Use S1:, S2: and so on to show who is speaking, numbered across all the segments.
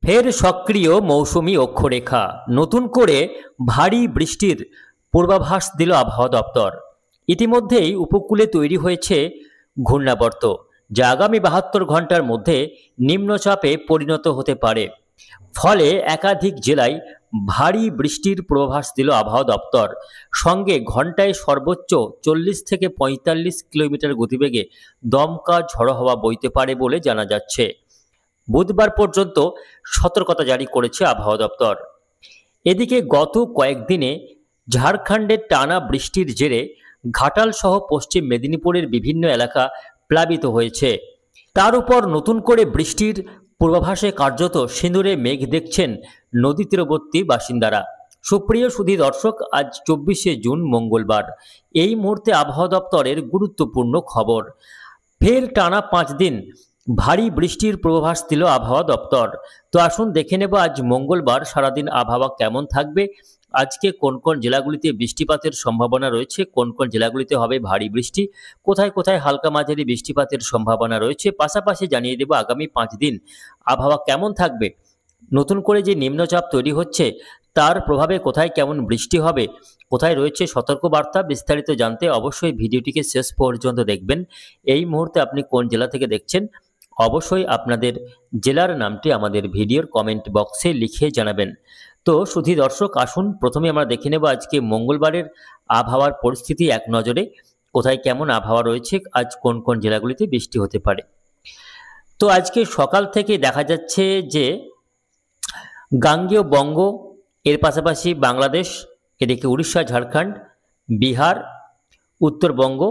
S1: ফের সক্রিয় মৌসুমি অক্ষরেখা, নতুন করে ভারী বৃষ্টির পূর্বাভাস দিল আবহাওয়া দপ্তর। ইতিমধ্যেই উপকূলে তৈরি হয়েছে ঘূর্ণাবর্ত, যা আগামী 72 ঘন্টার মধ্যে নিম্নচাপে পরিণত হতে পারে। ফলে একাধিক জেলায় ভারী বৃষ্টির পূর্বাভাস দিল আবহাওয়া দপ্তর। সঙ্গে ঘন্টায় সর্বোচ্চ 40 থেকে 45 কিলোমিটার গতিবেগে দমকা ঝড়ো হাওয়া বইতে পারে বলে জানা যাচ্ছে। বুধবার পর্যন্ত সতর্কতা জারি করেছে আবহাওয়া দপ্তর। এদিকে গত কয়েকদিনে ঝাড়খণ্ডের টানা বৃষ্টির জেরে ঘাটাল সহ পশ্চিম মেদিনীপুরের বিভিন্ন এলাকা প্লাবিত হয়েছে। তার উপর নতুন করে বৃষ্টির পূর্বাভাসে কার্যত সিঁদুরে মেঘ দেখছেন নদী তীরবর্তী বাসিন্দারা। সুপ্রিয় সুধী দর্শক, আজ 24শে জুন মঙ্গলবার। এই মুহূর্তে আবহাওয়া দপ্তরের গুরুত্বপূর্ণ খবর। ফের টানা 5 দিন ভারী বৃষ্টির পূর্বাভাস দিল আবহাওয়া দপ্তর। তো আসুন দেখে নেব আজ মঙ্গলবার সারাদিন আবহাওয়া কেমন থাকবে, আজকে কোন কোন জেলাগুলিতে বৃষ্টিপাতের সম্ভাবনা রয়েছে, কোন কোন জেলাগুলিতে হবে ভারী বৃষ্টি, কোথায় কোথায় হালকা মাঝারি বৃষ্টিপাতের সম্ভাবনা রয়েছে। পাশাপাশি জানিয়ে দেব আগামী 5 দিন আবহাওয়া কেমন থাকবে। নতুন করে যে নিম্নচাপ তৈরি হচ্ছে তার প্রভাবে কোথায় কেমন বৃষ্টি হবে, কোথায় রয়েছে সতর্কবার্তা, বিস্তারিত জানতে অবশ্যই ভিডিওটিকে শেষ পর্যন্ত দেখবেন। এই মুহূর্তে আপনি কোন জেলা থেকে দেখছেন অবশ্যই আপনাদের জেলার নামটি আমাদের ভিডিওর কমেন্ট বক্সে লিখে জানাবেন। তো সুধী দর্শক, আসুন প্রথমে আমরা দেখে নেব আজকে মঙ্গলবারের আবহাওয়ার পরিস্থিতি এক নজরে। কোথায় কেমন আবহাওয়া রয়েছে, আজ কোন কোন জেলাগুলিতে বৃষ্টি হতে পারে। তো আজকে সকাল থেকে দেখা যাচ্ছে যে গাঙ্গেয় বঙ্গ, এর পাশাপাশি বাংলাদেশ, এদিকে উড়িষ্যা, ঝাড়খণ্ড, বিহার, উত্তরবঙ্গ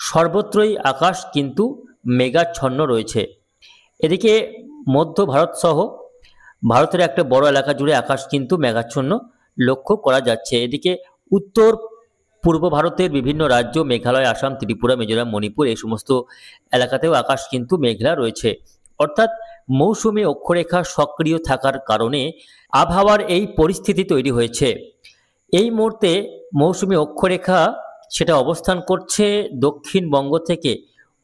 S1: সর্বত্রই আকাশ কিন্তু মেঘাচ্ছন্ন রয়েছে। এদিকে মধ্য ভারত সহ ভারতের একটা বড় এলাকা জুড়ে আকাশ কিন্তু মেঘাচ্ছন্ন লক্ষ্য করা যাচ্ছে। এদিকে উত্তর পূর্ব ভারতের বিভিন্ন রাজ্য, মেঘালয়, আসাম, ত্রিপুরা, মিজোরাম, মণিপুর, এই সমস্ত এলাকাতেও আকাশ কিন্তু মেঘলা রয়েছে। অর্থাৎ মৌসুমী অক্ষরেখা সক্রিয় থাকার কারণে আবহাওয়ার এই পরিস্থিতি তৈরি হয়েছে। এই মুহূর্তে মৌসুমী অক্ষরেখা সেটা অবস্থান করছে দক্ষিণবঙ্গ থেকে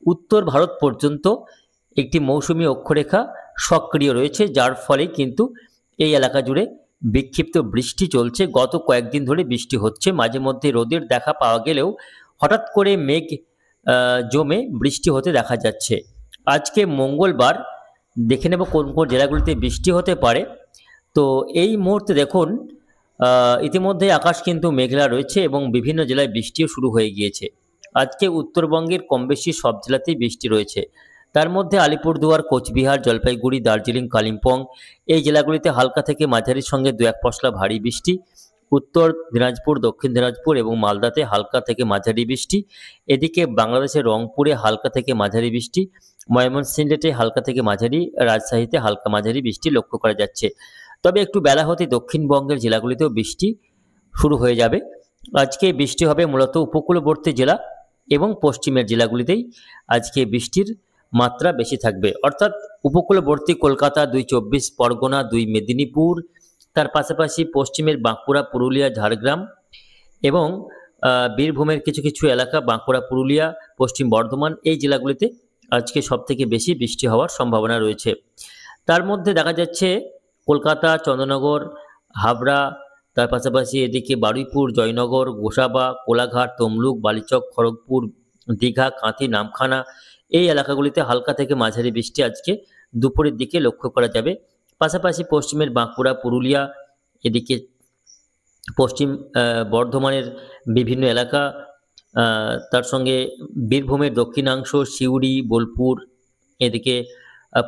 S1: উত্তর ভারত পর্যন্ত। একটি মৌসুমী অক্ষরেখা সক্রিয় রয়েছে, যার ফলে কিন্তু এই এলাকা জুড়ে বিক্ষিপ্ত বৃষ্টি চলছে। গত কয়েকদিন ধরে বৃষ্টি হচ্ছে, মাঝে মধ্যে রোদের দেখা পাওয়া গেলেও হঠাৎ করে মেঘ জমে বৃষ্টি হতে দেখা যাচ্ছে। আজকে মঙ্গলবার দেখে নেব কোন কোন জেলাগুলিতে বৃষ্টি হতে পারে। তো এই মুহূর্তে দেখুন ইতিমধ্যে আকাশ কিন্তু মেঘলা রয়েছে এবং বিভিন্ন জেলায় বৃষ্টিও শুরু হয়ে গিয়েছে। আজকে উত্তরবঙ্গের কম বেশি সব জেলাতেই বৃষ্টি রয়েছে। তার মধ্যে আলিপুরদুয়ার, কোচবিহার, জলপাইগুড়ি, দার্জিলিং, কালিম্পং এই জেলাগুলিতে হালকা থেকে মাঝারির সঙ্গে 2-1 পশলা ভারী বৃষ্টি। উত্তর দিনাজপুর, দক্ষিণ দিনাজপুর এবং মালদাতে হালকা থেকে মাঝারি বৃষ্টি। এদিকে বাংলাদেশের রংপুরে হালকা থেকে মাঝারি বৃষ্টি, ময়মনসিংহে হালকা থেকে মাঝারি, রাজশাহীতে হালকা মাঝারি বৃষ্টি লক্ষ্য করা যাচ্ছে। তবে একটু বেলা হতে দক্ষিণবঙ্গের জেলাগুলিতেও বৃষ্টি শুরু হয়ে যাবে। আজকে বৃষ্টি হবে মূলত উপকূলবর্তী জেলা এবং পশ্চিমের জেলাগুলিতেই আজকে বৃষ্টির মাত্রা বেশি থাকবে। অর্থাৎ উপকূলবর্তী কলকাতা, 2 24 পরগনা, 2 মেদিনীপুর, তার পাশাপাশি পশ্চিমের বাঁকুড়া, পুরুলিয়া, ঝাড়গ্রাম এবং বীরভূমের কিছু কিছু এলাকা, বাঁকুড়া, পুরুলিয়া, পশ্চিম বর্ধমান এই জেলাগুলিতে আজকে সবথেকে বেশি বৃষ্টি হওয়ার সম্ভাবনা রয়েছে। তার মধ্যে দেখা যাচ্ছে কলকাতা, চন্দ্রনগর, হাবড়া, তার পাশাপাশি এদিকে বারুইপুর, জয়নগর, গোসাবা, কোলাঘাট, তমলুক, বালিচক, খড়গপুর, দীঘা, কাঁথি, নামখানা এই এলাকাগুলিতে হালকা থেকে মাঝারি বৃষ্টি আজকে দুপুরের দিকে লক্ষ্য করা যাবে। পাশাপাশি পশ্চিমের বাঁকুড়া, পুরুলিয়া, এদিকে পশ্চিম বর্ধমানের বিভিন্ন এলাকা, তার সঙ্গে বীরভূমের দক্ষিণাংশ, সিউড়ি, বোলপুর, এদিকে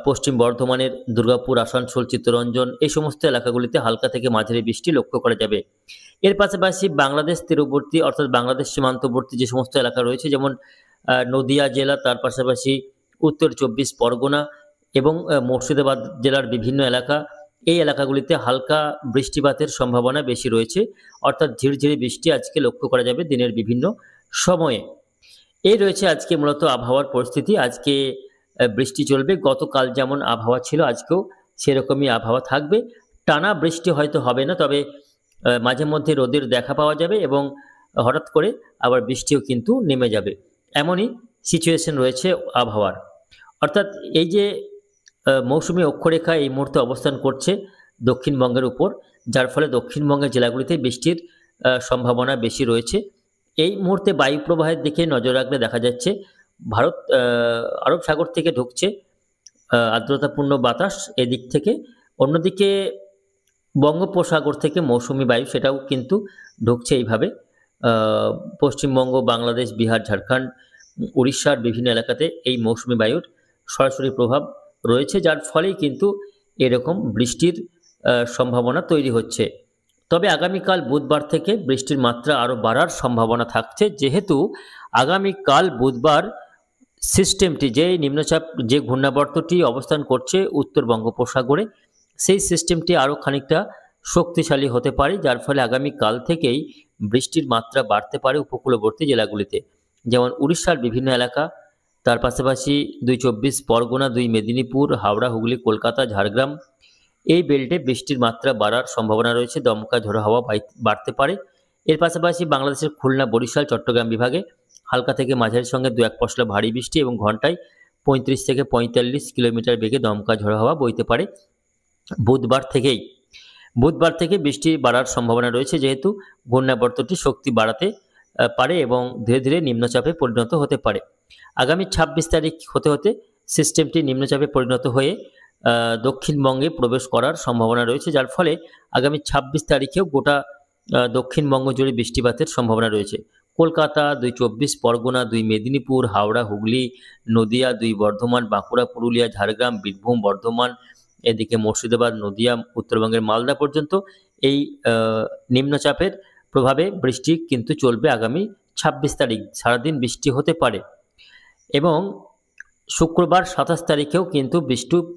S1: পশ্চিম বর্ধমানের দুর্গাপুর, আসানসোল, চিত্তরঞ্জন এই সমস্ত এলাকাগুলিতে হালকা থেকে মাঝারি বৃষ্টি লক্ষ্য করা যাবে। এর পাশাপাশি বাংলাদেশ তীরবর্তী অর্থাৎ বাংলাদেশ সীমান্তবর্তী যে সমস্ত এলাকা রয়েছে, যেমন নদিয়া জেলা, তার পাশাপাশি উত্তর 24 পরগনা এবং মুর্শিদাবাদ জেলার বিভিন্ন এলাকা, এই এলাকাগুলিতে হালকা বৃষ্টিপাতের সম্ভাবনা বেশি রয়েছে। অর্থাৎ ঝিরঝিরি বৃষ্টি আজকে লক্ষ্য করা যাবে দিনের বিভিন্ন সময়ে। এই রয়েছে আজকে মূলত আবহাওয়ার পরিস্থিতি। আজকে বৃষ্টি চলবে, গতকাল যেমন আবহাওয়া ছিল আজকেও সেরকমই আবহাওয়া থাকবে। টানা বৃষ্টি হয়তো হবে না, তবে মাঝে মধ্যে রোদের দেখা পাওয়া যাবে এবং হঠাৎ করে আবার বৃষ্টিও কিন্তু নেমে যাবে। এমনই সিচুয়েশন রয়েছে আবহাওয়ার। অর্থাৎ এই যে মৌসুমী অক্ষরেখা এই মুহূর্তে অবস্থান করছে দক্ষিণবঙ্গের উপর, যার ফলে দক্ষিণবঙ্গের জেলাগুলিতে বৃষ্টির সম্ভাবনা বেশি রয়েছে। এই মুহূর্তে বায়ু প্রবাহের দিকে নজর রাখলে দেখা যাচ্ছে ভারত আরব সাগর থেকে ঢুকছে আর্দ্রতাপূর্ণ বাতাস এদিক থেকে। অন্যদিকে বঙ্গোপসাগর থেকে মৌসুমী বায়ু সেটাও কিন্তু ঢুকছে এইভাবে। পশ্চিমবঙ্গ, বাংলাদেশ, বিহার, ঝাড়খণ্ড, উড়িষ্যার বিভিন্ন এলাকাতে এই মৌসুমী বায়ুর সরাসরি প্রভাব রয়েছে, যার ফলেই কিন্তু এরকম বৃষ্টির সম্ভাবনা তৈরি হচ্ছে। তবে আগামীকাল বুধবার থেকে বৃষ্টির মাত্রা আরও বাড়ার সম্ভাবনা থাকছে, যেহেতু আগামীকাল বুধবার সিস্টেমটি, যে নিম্নচাপ, যে ঘূর্ণাবর্তটি অবস্থান করছে উত্তর বঙ্গোপসাগরে, সেই সিস্টেমটি আরও খানিকটা শক্তিশালী হতে পারে, যার ফলে আগামীকাল থেকেই বৃষ্টির মাত্রা বাড়তে পারে উপকূলবর্তী জেলাগুলিতে, যেমন উড়িষ্যার বিভিন্ন এলাকা, তার পাশাপাশি 2 পরগনা, 2 মেদিনীপুর, হাওড়া, হুগলি, কলকাতা, ঝাড়গ্রাম, এই বেল্টে বৃষ্টির মাত্রা বাড়ার সম্ভাবনা রয়েছে। দমকা ঝোড়ো হাওয়া বাড়তে পারে। এর পাশাপাশি বাংলাদেশের খুলনা, বরিশাল, চট্টগ্রাম বিভাগে হালকা থেকে মাঝারির সঙ্গে 2-1 পশলা ভারী বৃষ্টি এবং ঘন্টায় 35 থেকে 45 কিলোমিটার বেগে দমকা ঝোড়ো হাওয়া বইতে পারে বুধবার থেকে বৃষ্টি বাড়ার সম্ভাবনা রয়েছে, যেহেতু ঘূর্ণাবর্তটি শক্তি বাড়াতে পারে এবং ধীরে ধীরে নিম্নচাপে পরিণত হতে পারে। আগামী 26 তারিখ হতে হতে সিস্টেমটি নিম্নচাপে পরিণত হয়ে দক্ষিণবঙ্গে প্রবেশ করার সম্ভাবনা রয়েছে, যার ফলে আগামী 26 তারিখেও গোটা দক্ষিণবঙ্গ জুড়ে বৃষ্টিপাতের সম্ভাবনা রয়েছে। কলকাতা, 2 পরগনা, 2 মেদিনীপুর, হাওড়া, হুগলি, নদিয়া, 2 বর্ধমান, বাঁকুড়া, পুরুলিয়া, ঝাড়গ্রাম, বীরভূম, বর্ধমান, এদিকে মুর্শিদাবাদ, নদিয়া, উত্তরবঙ্গের মালদা পর্যন্ত এই নিম্নচাপের প্রভাবে বৃষ্টি কিন্তু চলবে আগামী 26 তারিখ। সারাদিন বৃষ্টি হতে পারে এবং শুক্রবার 27 তারিখেও কিন্তু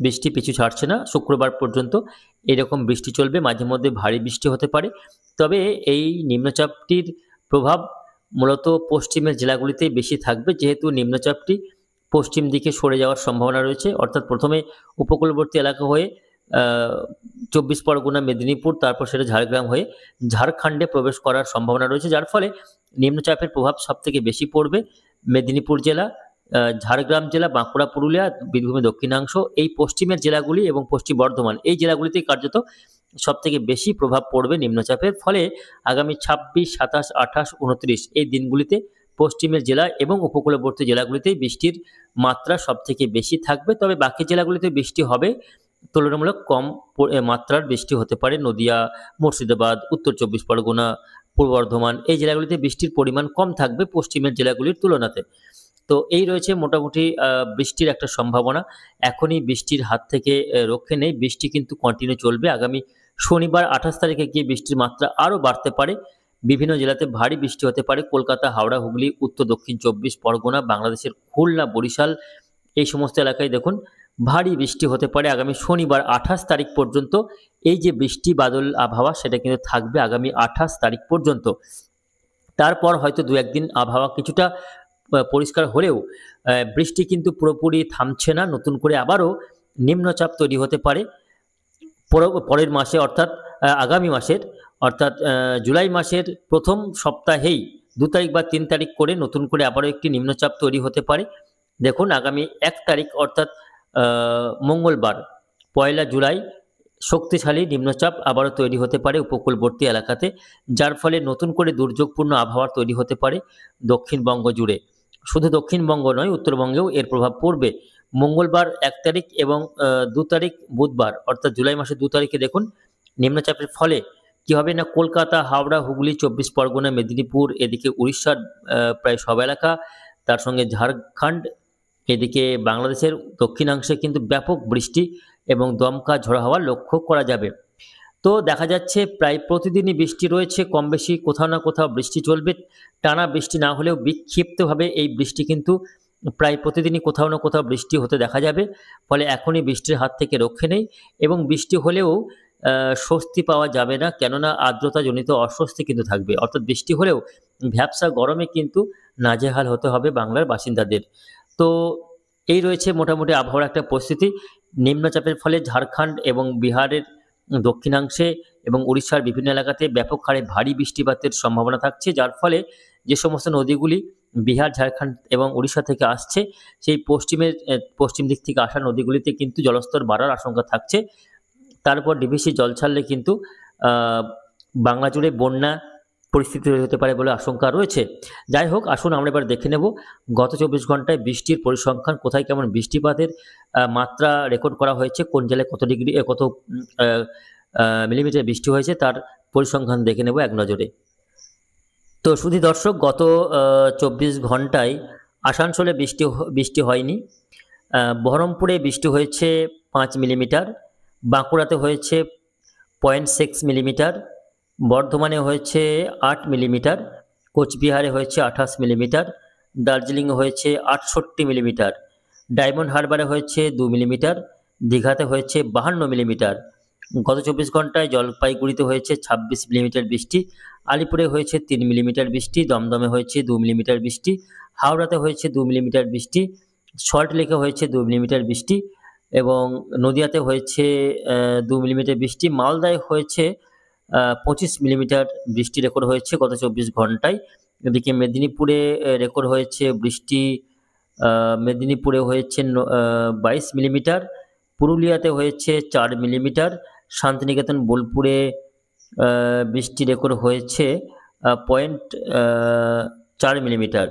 S1: বৃষ্টি পিছু ছাড়ছে না। শুক্রবার পর্যন্ত এরকম বৃষ্টি চলবে, মাঝে মধ্যে ভারী বৃষ্টি হতে পারে। তবে এই নিম্নচাপটির প্রভাব মূলত পশ্চিমের জেলাগুলিতেই বেশি থাকবে, যেহেতু নিম্নচাপটি পশ্চিম দিকে সরে যাওয়ার সম্ভাবনা রয়েছে, অর্থাৎ প্রথমে উপকূলবর্তী এলাকা হয়ে 24 পরগনা, মেদিনীপুর, তারপর সেটা ঝাড়গ্রাম হয়ে ঝাড়খণ্ডে প্রবেশ করার সম্ভাবনা রয়েছে, যার ফলে নিম্নচাপের প্রভাব সবথেকে বেশি পড়বে মেদিনীপুর জেলা, ঝাড়গ্রাম জেলা, বাঁকুড়া, পুরুলিয়া, বীরভূমের দক্ষিণাংশ, এই পশ্চিমের জেলাগুলি এবং পশ্চিম বর্ধমান, এই জেলাগুলিতেই কার্যত সবথেকে বেশি প্রভাব পড়বে নিম্নচাপের। ফলে আগামী 26, 27, 28, 29 এই দিনগুলিতে পশ্চিমের জেলা এবং উপকূলবর্তী জেলাগুলিতেই বৃষ্টির মাত্রা সবথেকে বেশি থাকবে। তবে বাকি জেলাগুলিতে বৃষ্টি হবে, তুলনামূলক কম মাত্রার বৃষ্টি হতে পারে। নদিয়া, মুর্শিদাবাদ, উত্তর 24 পরগনা, পূর্ব বর্ধমান, এই জেলাগুলিতে বৃষ্টির পরিমাণ কম থাকবে পশ্চিমের জেলাগুলির তুলনাতে। তো এই রয়েছে মোটামুটি বৃষ্টির একটা সম্ভাবনা। এখনই বৃষ্টির হাত থেকে রক্ষে নেই, বৃষ্টি কিন্তু কন্টিনিউ চলবে। আগামী শনিবার 28 তারিখে গিয়ে বৃষ্টির মাত্রা আরও বাড়তে পারে, বিভিন্ন জেলাতে ভারী বৃষ্টি হতে পারে। কলকাতা, হাওড়া, হুগলি, উত্তর দক্ষিণ 24 পরগনা, বাংলাদেশের খুলনা, বরিশাল, এই সমস্ত এলাকায় দেখুন ভারী বৃষ্টি হতে পারে আগামী শনিবার 28 তারিখ পর্যন্ত। এই যে বৃষ্টি বাদল আবহাওয়া সেটা কিন্তু থাকবে আগামী 28 তারিখ পর্যন্ত। তারপর হয়তো 2-1 দিন আবহাওয়া কিছুটা পরিষ্কার হলেও বৃষ্টি কিন্তু পুরোপুরি থামছে না, নতুন করে আবারও নিম্নচাপ তৈরি হতে পারে পরের মাসে, অর্থাৎ আগামী মাসের, অর্থাৎ জুলাই মাসের প্রথম সপ্তাহেই 2 তারিখ বা 3 তারিখ করে নতুন করে আবারও একটি নিম্নচাপ তৈরি হতে পারে। দেখুন আগামী 1 তারিখ অর্থাৎ মঙ্গলবার 1 জুলাই শক্তিশালী নিম্নচাপ আবারও তৈরি হতে পারে উপকূলবর্তী এলাকাতে, যার ফলে নতুন করে দুর্যোগপূর্ণ আবহাওয়া তৈরি হতে পারে দক্ষিণবঙ্গ জুড়ে। শুধু দক্ষিণবঙ্গ নয়, উত্তরবঙ্গেও এর প্রভাব পড়বে। মঙ্গলবার 1 তারিখ এবং 2 তারিখ বুধবার, অর্থাৎ জুলাই মাসের 2 তারিখে দেখুন নিম্নচাপের ফলে কী হবে না, কলকাতা, হাওড়া, হুগলি, 24 পরগনা, মেদিনীপুর, এদিকে উড়িষ্যার প্রায় সব এলাকা, তার সঙ্গে ঝাড়খণ্ড, এদিকে বাংলাদেশের দক্ষিণাংশে কিন্তু ব্যাপক বৃষ্টি এবং দমকা ঝোড়ো হাওয়া লক্ষ্য করা যাবে। তো দেখা যাচ্ছে প্রায় প্রতিদিনই বৃষ্টি রয়েছে, কম বেশি কোথাও না কোথাও বৃষ্টি চলবে। টানা বৃষ্টি না হলেও বিক্ষিপ্তভাবে এই বৃষ্টি কিন্তু প্রায় প্রতিদিনই কোথাও না কোথাও বৃষ্টি হতে দেখা যাবে। ফলে এখনই বৃষ্টির হাত থেকে রক্ষে নেই এবং বৃষ্টি হলেও স্বস্তি পাওয়া যাবে না, কেননা আর্দ্রতাজনিত অস্বস্তি কিন্তু থাকবে। অর্থাৎ বৃষ্টি হলেও ভ্যাপসা গরমে কিন্তু নাজেহাল হতে হবে বাংলার বাসিন্দাদের। তো এই রয়েছে মোটামুটি আবহাওয়ার একটা পরিস্থিতি। নিম্নচাপের ফলে ঝাড়খণ্ড এবং বিহারের দক্ষিণাংশে এবং উড়িষ্যার বিভিন্ন এলাকাতে ব্যাপক হারে ভারী বৃষ্টিপাতের সম্ভাবনা থাকছে, যার ফলে যে সমস্ত নদীগুলি বিহার, ঝাড়খণ্ড এবং উড়িষ্যা থেকে আসছে, সেই পশ্চিম দিক থেকে আসা নদীগুলিতে কিন্তু জলস্তর বাড়ার আশঙ্কা থাকছে। তারপর ডিভিসি জল ছাড়লে কিন্তু বাংলা জুড়ে বন্যা পরিস্থিতি তৈরি হতে পারে বলে আশঙ্কা রয়েছে। যাই হোক, আসুন আমরা এবার দেখে নেব গত 24 ঘন্টায় বৃষ্টির পরিসংখ্যান, কোথায় কেমন বৃষ্টিপাতের মাত্রা রেকর্ড করা হয়েছে, কোন জেলায় কত মিলিমিটার বৃষ্টি হয়েছে তার পরিসংখ্যান দেখে নেব এক নজরে। তো শুধু দর্শক, গত 24 ঘন্টায় আসানসোলে বৃষ্টি হয়নি। বহরমপুরে বৃষ্টি হয়েছে 5 মিলিমিটার, বাঁকুড়াতে হয়েছে 0.6 মিলিমিটার, বর্ধমানে হয়েছে 8 মিলিমিটার, কোচবিহারে হয়েছে 28 মিলিমিটার, দার্জিলিংয়ে হয়েছে 68 মিলিমিটার, ডায়মন্ড হারবারে হয়েছে 2 মিলিমিটার, দীঘাতে হয়েছে 52 মিলিমিটার। গত 24 ঘন্টায় জলপাইগুড়িতে হয়েছে 26 মিলিমিটার বৃষ্টি, আলিপুরে হয়েছে 3 মিলিমিটার বৃষ্টি, দমদমে হয়েছে 2 মিলিমিটার বৃষ্টি, হাওড়াতে হয়েছে 2 মিলিমিটার বৃষ্টি, সল্টলেকে হয়েছে 2 মিলিমিটার বৃষ্টি এবং নদিয়াতে হয়েছে 2 মিলিমিটার বৃষ্টি। মালদায় হয়েছে 25 মিলিমিটার বৃষ্টি রেকর্ড হয়েছে গত 24 ঘন্টায়। এদিকে মেদিনীপুরে রেকর্ড হয়েছে বৃষ্টি, মেদিনীপুরে হয়েছে 22 মিলিমিটার, পুরুলিয়াতে হয়েছে 4 মিলিমিটার, শান্তিনিকেতন বোলপুরে বৃষ্টি রেকর্ড হয়েছে 0.4 মিলিমিটার।